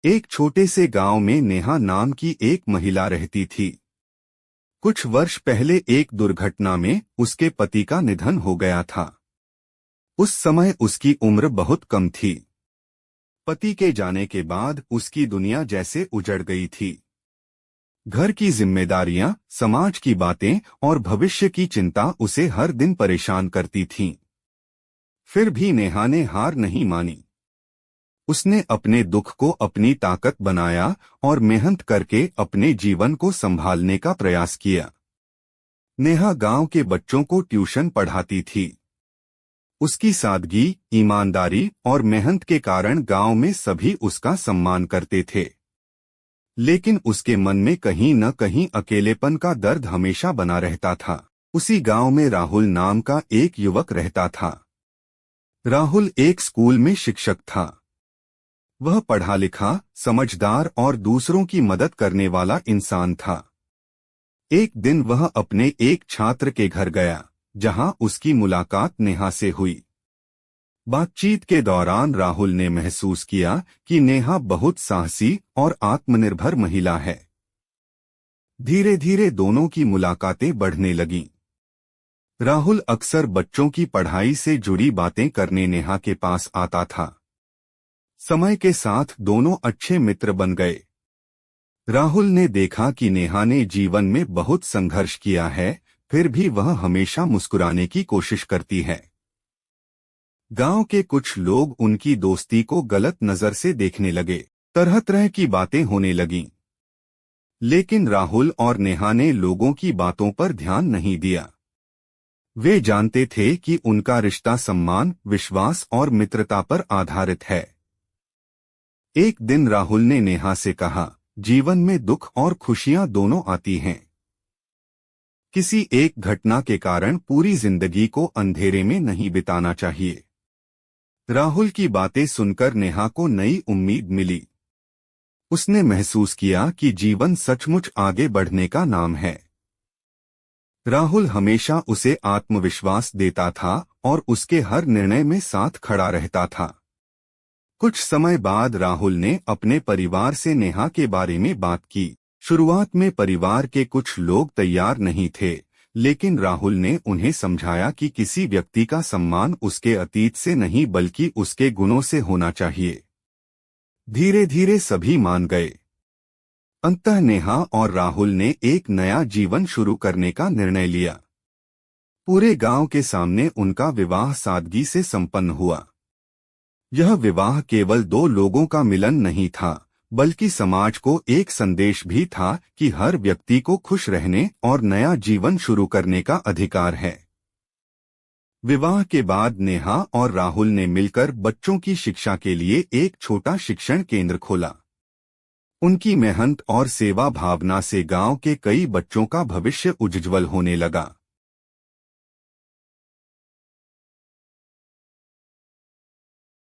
एक छोटे से गांव में नेहा नाम की एक महिला रहती थी। कुछ वर्ष पहले एक दुर्घटना में उसके पति का निधन हो गया था। उस समय उसकी उम्र बहुत कम थी। पति के जाने के बाद उसकी दुनिया जैसे उजड़ गई थी। घर की जिम्मेदारियां, समाज की बातें और भविष्य की चिंता उसे हर दिन परेशान करती थीं। फिर भी नेहा ने हार नहीं मानी। उसने अपने दुख को अपनी ताकत बनाया और मेहनत करके अपने जीवन को संभालने का प्रयास किया। नेहा गांव के बच्चों को ट्यूशन पढ़ाती थी। उसकी सादगी, ईमानदारी और मेहनत के कारण गांव में सभी उसका सम्मान करते थे। लेकिन उसके मन में कहीं न कहीं अकेलेपन का दर्द हमेशा बना रहता था। उसी गांव में राहुल नाम का एक युवक रहता था। राहुल एक स्कूल में शिक्षक था। वह पढ़ा लिखा, समझदार और दूसरों की मदद करने वाला इंसान था। एक दिन वह अपने एक छात्र के घर गया, जहां उसकी मुलाकात नेहा से हुई। बातचीत के दौरान राहुल ने महसूस किया कि नेहा बहुत साहसी और आत्मनिर्भर महिला है। धीरे धीरे दोनों की मुलाकातें बढ़ने लगीं। राहुल अक्सर बच्चों की पढ़ाई से जुड़ी बातें करने नेहा के पास आता था। समय के साथ दोनों अच्छे मित्र बन गए। राहुल ने देखा कि नेहा ने जीवन में बहुत संघर्ष किया है, फिर भी वह हमेशा मुस्कुराने की कोशिश करती है। गांव के कुछ लोग उनकी दोस्ती को गलत नजर से देखने लगे। तरह तरह की बातें होने लगीं। लेकिन राहुल और नेहा ने लोगों की बातों पर ध्यान नहीं दिया। वे जानते थे कि उनका रिश्ता सम्मान, विश्वास और मित्रता पर आधारित है। एक दिन राहुल ने नेहा से कहा, जीवन में दुख और खुशियां दोनों आती हैं। किसी एक घटना के कारण पूरी जिंदगी को अंधेरे में नहीं बिताना चाहिए। राहुल की बातें सुनकर नेहा को नई उम्मीद मिली। उसने महसूस किया कि जीवन सचमुच आगे बढ़ने का नाम है। राहुल हमेशा उसे आत्मविश्वास देता था और उसके हर निर्णय में साथ खड़ा रहता था। कुछ समय बाद राहुल ने अपने परिवार से नेहा के बारे में बात की। शुरुआत में परिवार के कुछ लोग तैयार नहीं थे, लेकिन राहुल ने उन्हें समझाया कि किसी व्यक्ति का सम्मान उसके अतीत से नहीं बल्कि उसके गुणों से होना चाहिए। धीरे धीरे सभी मान गए। अंततः नेहा और राहुल ने एक नया जीवन शुरू करने का निर्णय लिया। पूरे गांव के सामने उनका विवाह सादगी से संपन्न हुआ। यह विवाह केवल दो लोगों का मिलन नहीं था, बल्कि समाज को एक संदेश भी था कि हर व्यक्ति को खुश रहने और नया जीवन शुरू करने का अधिकार है। विवाह के बाद नेहा और राहुल ने मिलकर बच्चों की शिक्षा के लिए एक छोटा शिक्षण केंद्र खोला। उनकी मेहनत और सेवा भावना से गांव के कई बच्चों का भविष्य उज्ज्वल होने लगा।